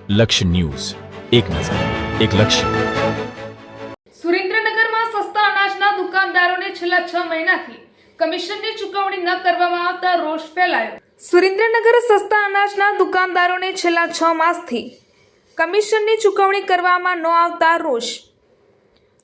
લક્ષ્ય ન્યૂઝ, એક નજર, એક લક્ષ્ય. સુરેન્દ્રનગરમાં સસ્તા અનાજના દુકાનદારોને છેલ્લા 6 મહિનાથી કમિશનની ચૂકવણી ન કરવામાં આવતા રોષ ફેલાયો. સુરેન્દ્રનગર સસ્તા અનાજના દુકાનદારોને છેલ્લા 6 માસથી કમિશનની ચૂકવણી કરવામાં ન આવતા રોષ.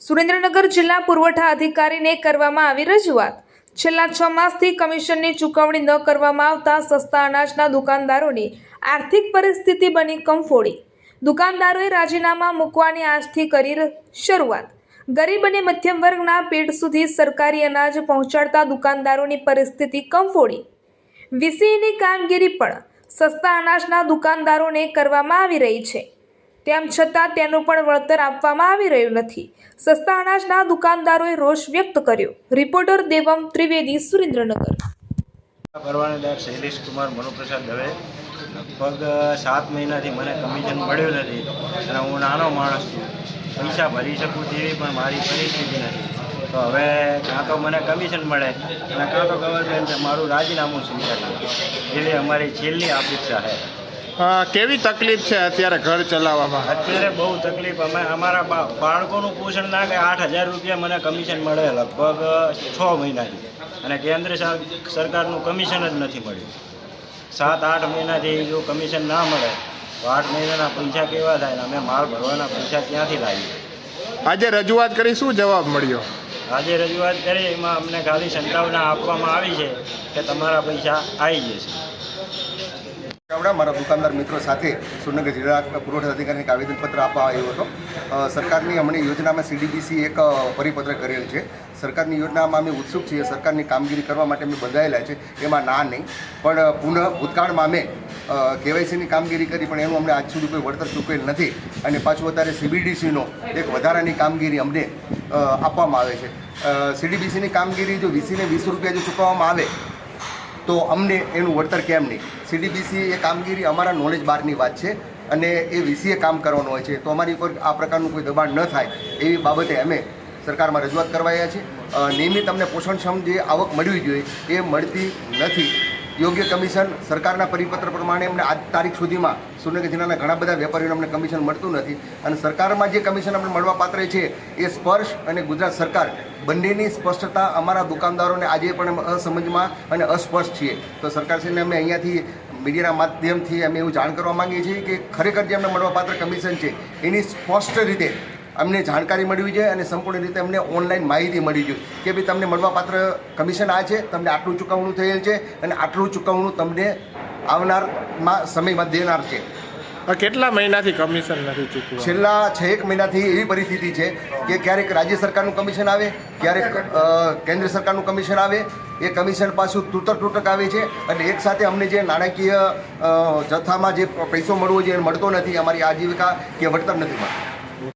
સુરેન્દ્રનગર જિલ્લા પુરવઠા અધિકારીને કરવામાં આવી રજૂઆત. છેલ્લા 6 માસથી કમિશનની ચૂકવણી ન કરવામાં આવતા સસ્તા અનાજના દુકાનદારોની આર્થિક પરિસ્થિતિ બની કમફોડી. દુકાનદારોએ રાજીનામા મૂકવાની આજથી કરી શરૂઆત. ગરીબ અને મધ્યમ વર્ગના પેટ સુધી સરકારી અનાજ પહોંચાડતા દુકાનદારોની પરિસ્થિતિ કમફોડી. વીસીઈની કામગીરી પણ સસ્તા અનાજના દુકાનદારોને કરવામાં આવી રહી છે, તેમ છતાં તેનું પણ વળતર આપવામાં આવી રહ્યું નથી. સસ્તા અનાજના દુકાનદારોએ રોષ વ્યક્ત કર્યો. રિપોર્ટર દેવમ ત્રિવેદી, સુરેન્દ્રનગર. પરવાનેદાર શૈલેષ કુમાર મનોપ્રસાદ દવે. લગભગ 7 મહિનાથી મને કમિશન મળ્યું નથી અને હું નાનો માણસ છું. પૈસા ભરી શકું તેવી પણ મારી પરિસ્થિતિ નથી. તો હવે કાં તો મને કમિશન મળે અને કાં તો ગવર્મેન્ટ મારું રાજીનામું સ્વીકારી એવી અમારી છેલ્લી અપેક્ષા છે. કેવી તકલીફ છે અત્યારે ઘર ચલાવવામાં? અત્યારે બહુ તકલીફ. અમારા બાળકોનું પોષણ ના કે 8,000 રૂપિયા મને કમિશન મળે લગભગ 6 મહિનાથી, અને કેન્દ્ર સરકારનું કમિશન જ નથી મળ્યું. 7-8 મહિનાથી જો કમિશન ના મળે તો 8 મહિનાના પૈસા કેવા થાય ને અમે માલ ભરવાના પૈસા ક્યાંથી લાવીએ? આજે રજૂઆત કરી, શું જવાબ મળ્યો? આજે રજૂઆત કરી, એમાં અમને ખાલી સંતાવના આપવામાં આવી છે કે તમારા પૈસા આવી જશે. મારા દુકાનદાર મિત્રો સાથે સુરેન્દ્રનગર જિલ્લા પુરવઠા અધિકારીને એક આવેદનપત્ર આપવા આવ્યો હતો. સરકારની હમણાં યોજનામાં CDBC એક પરિપત્ર કરેલ છે. સરકારની યોજનામાં અમે ઉત્સુક છીએ, સરકારની કામગીરી કરવા માટે અમે બંધાયેલા છે, એમાં ના નહીં. પણ ભૂતકાળમાં અમે KYCની કામગીરી કરી, પણ એનું અમને આજ સુધી કોઈ વળતર ચૂકવેલ નથી. અને પાછું અત્યારે CBDCનો એક વધારાની કામગીરી અમને આપવામાં આવે છે. CDBCની કામગીરી જો VCને 20 રૂપિયા જો ચૂકવવામાં આવે તો અમને એનું વળતર કેમ નહીં? CDBC એ કામગીરી અમારા નોલેજ બહારની વાત છે અને એ VCએ કામ કરવાનું હોય છે. તો અમારી ઉપર આ પ્રકારનું કોઈ દબાણ ન થાય એવી બાબતે અમે સરકારમાં રજૂઆત કરવા આવ્યા છીએ. નિયમિત અમને પોષણક્ષમ જે આવક મળવી જોઈએ એ મળતી નથી. યોગ્ય કમિશન સરકારના પરિપત્ર પ્રમાણે અમને આજ તારીખ સુધીમાં સુરેન્દ્રનગર જિલ્લાના ઘણા બધા વેપારીઓને અમને કમિશન મળતું નથી. અને સરકારમાં જે કમિશન અમને મળવા પાત્ર છે એ સ્પર્શ અને ગુજરાત સરકાર બંનેની સ્પષ્ટતા અમારા દુકાનદારોને આજે પણ અસમજમાં અને અસ્પષ્ટ છીએ. તો સરકારશ્રીને અમે અહીંયાથી મીડિયાના માધ્યમથી અમે એવું જાણ કરવા માંગીએ છીએ કે ખરેખર જે અમને મળવાપાત્ર કમિશન છે એની સ્પષ્ટ રીતે અમને જાણકારી મળવી જોઈએ અને સંપૂર્ણ રીતે અમને ઓનલાઈન માહિતી મળવી જોઈએ કે ભાઈ તમને મળવાપાત્ર કમિશન આ છે, તમને આટલું ચૂકવણું થયેલ છે અને આટલું ચૂકવણું તમને આવનારમાં સમયમાં દેનાર છે. કેટલા મહિનાથી કમિશન નથી ચૂકવ્યું? છેલ્લા 6 મહિનાથી એવી પરિસ્થિતિ છે કે ક્યારેક રાજ્ય સરકારનું કમિશન આવે, ક્યારેક કેન્દ્ર સરકારનું કમિશન આવે. એ કમિશન પાછું તૂટક આવે છે અને એક સાથે અમને જે નાણાકીય જથ્થામાં જે પૈસો મળવો જોઈએ એ મળતો નથી. અમારી આજીવિકા કે વળતર નથી મળતું.